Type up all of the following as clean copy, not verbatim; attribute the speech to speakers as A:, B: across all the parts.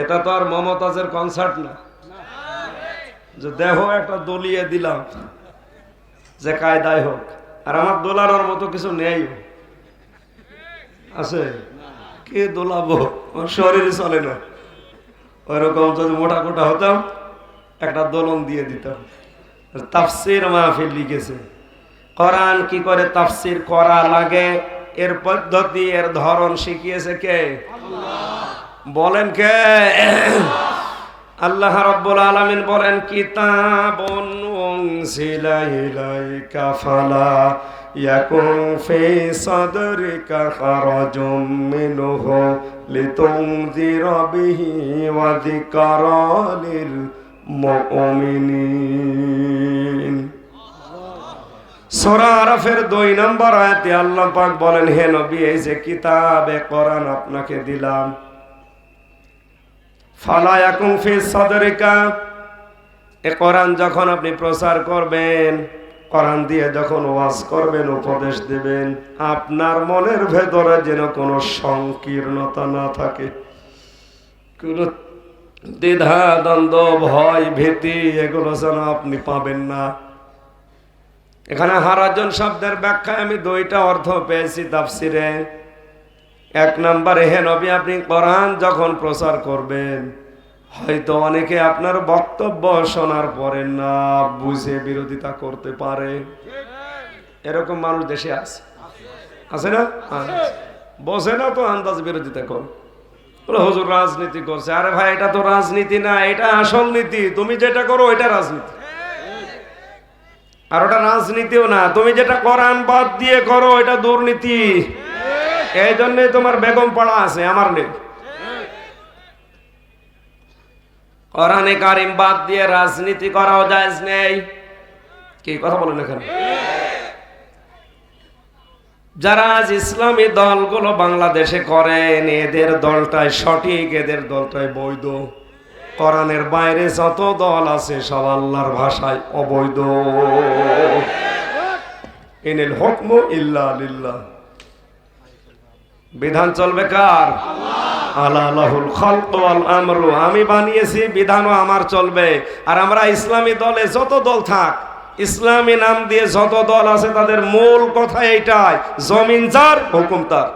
A: এটা তো আর মমতাজের কনসার্ট না যে দেহ একটা দলিয়ে দিলাম যে কায়দায় হোক, আর আমার দোলানোর মতো কিছু নেই আছে, কে দোলাবো, আমার শরীরে চলে না। ওইরকম যদি মোটা কোটা হতাম একটা দোলন দিয়ে দিতাম। তাফসির মাহফিল লিখেছে কোরআন কি করে তাফসির করা লাগে, এর পদ্ধতি এর ধরন শিখিয়েছে কে? বলেন কে? আল্লাহ রাব্বুল আলামিন বলেন কিতাবুন উনজিলা ইলাইকা ফালা ইয়াকুন ফি সাদরিকা খারাজুম মিনহু লিতুনযিরা বিহি ওয়া যিকরা লিল মুমিনিন। সূরা আরাফের 2 নম্বর আয়াতে আল্লাহ পাক বলেন, হে নবী, এই যে কিতাবে কোরআন আপনাকে দিলাম, ফালা ইয়াকুন ফি সাদরিকা, এই কোরআন যখন আপনি প্রচার করবেন, কোরআন দিয়ে যখন ওয়াজ করবেন, উপদেশ দেবেন, আপনার মনের ভেতরে যেন কোনো সংকীর্ণতা না থাকে, কোনো দ্বিধা দ্বন্দ্ব ভয় ভীতি এগুলো যেন আপনি পাবেন না। এখানে হারাজন শব্দের ব্যাখ্যায় আমি 2টা অর্থ পেয়েছি তাফসিরে। 1 নম্বরে, হে নবী, আপনি কোরআন যখন প্রচার করবেন, হয়তো অনেকে আপনার বক্তব্য শোনার পরে না বুঝে বিরোধিতা করতে পারে। এরকম মানুষ দেশে আছে, আছে না? বোঝে না তো আন্দাজ বিরোধিতা কর, হুজুর রাজনীতি করছে। আরে ভাই, এটা তো রাজনীতি না, এটা আসল নীতি। তুমি যেটা করো এটা রাজনীতি, আর ওটা রাজনীতিও না। তুমি যেটা কোরআন বাদ দিয়ে করো এটা দুর্নীতি। এই জন্যই তোমার বেগম পাড়া আছে, আমার নেই। কোরআনে কারিম বাদ দিয়ে রাজনীতি করাও জায়েজ নেই। কি কথা বলেন এখানে? যারা আজ ইসলামী দলগুলো বাংলাদেশে করেন, এদের দলটাই সঠিক, এদের দলটাই বৈধ। কোরআনের বাইরে যত দল আছে সব আল্লাহর ভাষায় অবৈধ। ইনিল হুকমু ইল্লা লিল্লাহ। বিধান চলবে কার? আল্লাহ লাহুল খালকু ওয়াল আমরু। আমি বানিয়েছি, বিধানও আমার চলবে। আর আমরা ইসলামী দলে যত দল থাক, ইসলামী নাম দিয়ে যত দল আছে, তাদের মূল কথা এইটাই, জমিন যার হুকুম তার।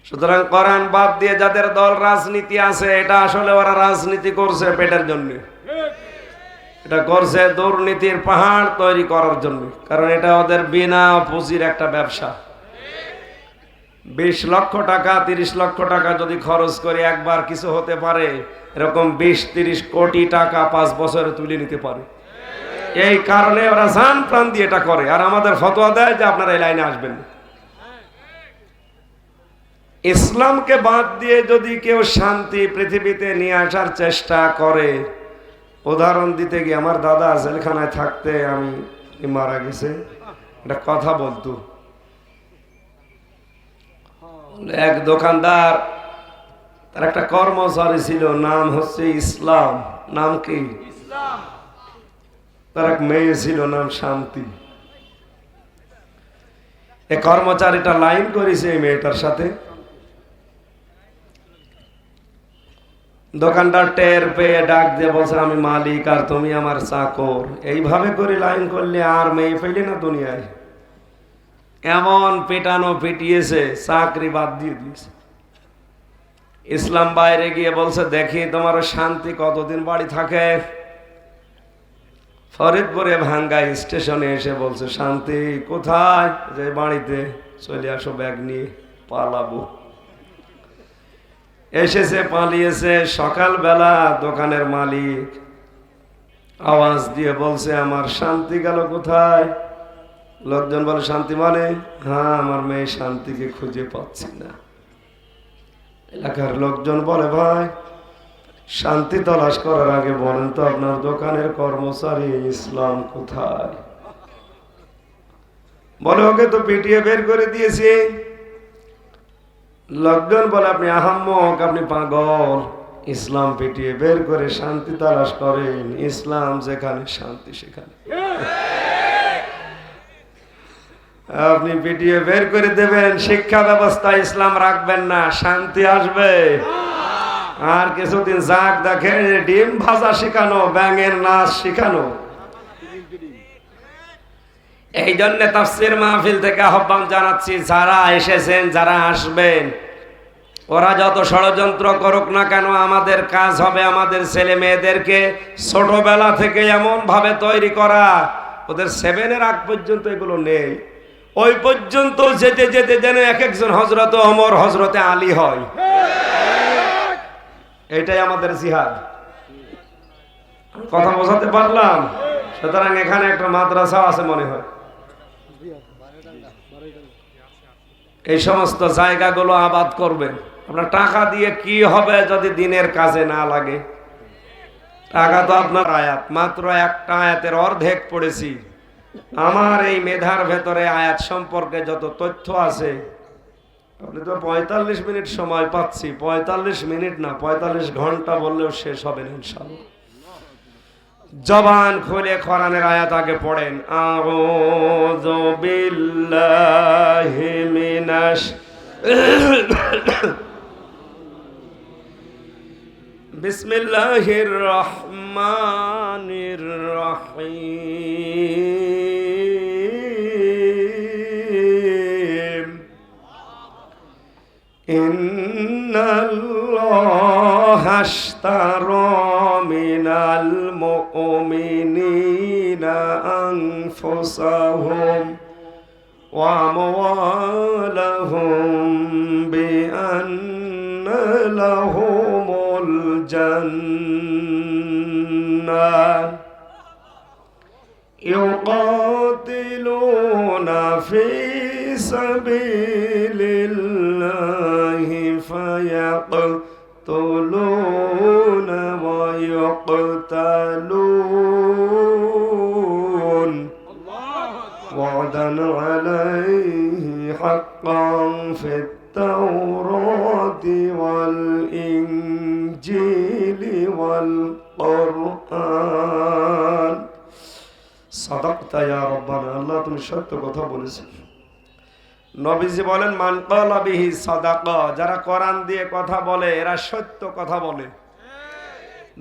A: সুতরাং কোরআন বাদ দিয়ে যাদের দল রাজনীতি আছে, এটা আসলে ওরা রাজনীতি করছে পেটের জন্য, এটা করছে দুর্নীতির পাহাড় তৈরি করার জন্য। কারণ এটা ওদের বিনা পুঁজির একটা ব্যবসা। 20 লক্ষ টাকা 30 লক্ষ টাকা যদি খরচ করে একবার কিছু হতে পারে, এরকম 20-30 কোটি টাকা 5 বছরে তুলে নিতে পারে। এই কারণে ওরা জান প্রাণ দিয়ে এটা করে, আর আমাদের ফতোয়া দেয় যে আপনারা এই লাইনে আসবেন না। ইসলামকে বাদ দিয়ে যদি কেউ শান্তি পৃথিবীতে নিয়ে আসার চেষ্টা করে, উদাহরণ দিতে গিয়ে, আমার দাদা জেলখানায় থাকতে আমি মারা গেছে, একটা কথা বলতো। এক দোকানদার, তার একটা কর্মচারী ছিল, নাম হচ্ছে ইসলাম। নাম কি? তার এক মেয়ে ছিল, নাম শান্তি। এই কর্মচারীটা লাইন করেছে এই মেয়েটার সাথে। দোকানদার টের পেয়ে ডাক দিয়ে বলছে, আমি মালিক আর তুমি আমার চাকর। এইভাবে করে লাইন করলে আর মেয়ে পেলে না দুনিয়ায়। এমন পেটানো পিটিয়েছে, চাকরি বাদ দিয়ে দিয়েছে। ইসলাম বাইরে গিয়ে বলছে, দেখি তোমার শান্তি কতদিন বাড়ি থাকে। ফরিদপুরে ভাঙ্গা স্টেশনে এসে বলছে, শান্তি কোথায়? যে বাড়িতে। চলে আসো, ব্যাগ নিয়ে পালাবো। এসেছে, পালিয়েছে। সকালবেলা দোকানের মালিক আওয়াজ দিয়ে বলছে, আমার শান্তি গেল কোথায়? লোকজন বলে, শান্তি মানে? হ্যাঁ, আমার মেয়ে শান্তিকে খুঁজে পাচ্ছি না। এলাকার লোকজন বলে, ভাই, শান্তি তলাশ করার আগে বলেন তো আপনার দোকানের কর্মচারী ইসলাম কোথায়? বলে, ওকে তো পিটিয়ে বের করে দিয়েছে। লোকজন বলে, আপনি আহাম্মক, আপনি পাগল। ইসলাম পিটিয়ে বের করে শান্তি তালাশ করেন? ইসলাম যেখানে শান্তি সেখানে। আপনি পিটিয়ে বের করে দেবেন, শিক্ষা ব্যবস্থা ইসলাম রাখবেন না, শান্তি আসবে? আর কিছুদিন যাক দেখে ডিম ভাজা শিখানো, ব্যাঙের নাচ শিখানো। এই জন্য তাফসীর মাহফিল থেকে আহ্বান জানাচ্ছি, যারা এসেছেন, যারা আসবেন, ওরা যত ষড়যন্ত্র করুক না কেন, আমাদের কাজ হবে আমাদের ছেলে মেয়েদেরকে ছোটবেলা থেকে এমন ভাবে তৈরি করা, ওদের 7-এর আগ পর্যন্ত এগুলো নেই, ওই পর্যন্ত যেতে যেতে যেন এক একজন হযরতে ওমর, হযরতে আলী হয়। এটাই আমাদের জিহাদ। কথা বোঝাতে পারলাম? সুতরাং এখানে একটা মাদ্রাসা আছে মনে হয়। এই সমস্ত জায়গাগুলো আবাদ করবেন। আপনার টাকা দিয়ে কি হবে যদি দিনের কাজে না লাগে? টাকা তো আপনার আয়াত, মাত্র একটা আয়াতের অর্ধেক পড়েছি। আমার এই মেধার ভেতরে আয়াত সম্পর্কে যত তথ্য আছে, আপনি তো 45 মিনিট সময় পাচ্ছি, 45 মিনিট না 45 ঘন্টা বললেও শেষ হবে না ইনশাআল্লাহ। জবান খুলে কোরআনের আয়াত আগে পড়েন। আউযু বিল্লাহি মিনাশ বিসমিল্লাহির রহমানির রহিম। ইন্নাল্লাহা আশতারা মিনাল মুমিনিনা আনফুসাহুম ওয়া আমওয়ালাহুম বিআন্না লাহুমুল জান্নাহ ইউকাতিলুনা ফি সাবিলিল্লাহি ফায়াকতুলুনা ওয়া ইউকতালুন ওয়াদান আলাইহি হাক্কান ফিত তাওরাতি ওয়াল ইনজিলি ওয়াল কুরআন। সাদাকতা ইয়া রাব্বানা, আল্লাহ তুমি সত্য কথা বলেছেন। নবীজি বলেন, মান ক্বালা বিহি সাদাকা, যারা কোরআন দিয়ে কথা বলে এরা সত্য কথা বলে।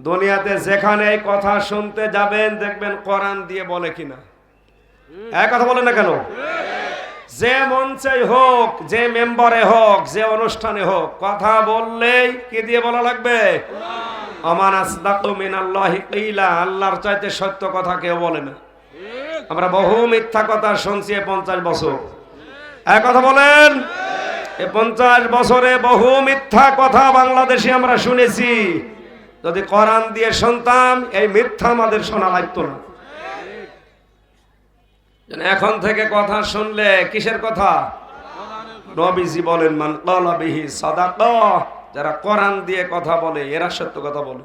A: দুনিয়াতে যেখানে এই কথা শুনতে যাবেন দেখবেন কোরআন দিয়ে বলে কিনা। এক কথা বলে না কেন? যে মঞ্চে হোক, যে মেম্বারে হোক, যে অনুষ্ঠানে হোক, কথা বললেই কি দিয়ে বলা লাগবে? আমান আসদাকু মিনাল্লাহি কিলা, আল্লাহর চাইতে সত্য কথা কেউ বলে না। আমরা বহু মিথ্যা কথা শুনছি 50 বছর। এক কথা বলেন, এই 50 বছরে বহু মিথ্যা কথা বাংলাদেশে আমরা শুনেছি। যদি কোরআন দিয়ে শুনতাম এই মিথ্যা আমাদের শোনা লাগতো না। এখন থেকে কথা শুনলে কিসের কথা? নবীজি বলেন, মান ক্বালা বিহি সাদাকা, যারা কোরআন দিয়ে কথা বলে এরা সত্য কথা বলে।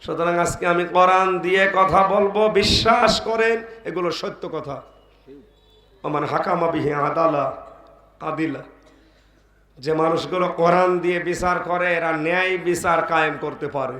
A: সুতরাং আজকে আমি কোরআন দিয়ে কথা বলবো, বিশ্বাস করেন এগুলো সত্য কথা। ওমান হাকামা বিহি আদিলা, যে মানুষগুলো কোরআন দিয়ে বিচার করে এরা ন্যায় বিচার কায়েম করতে পারে।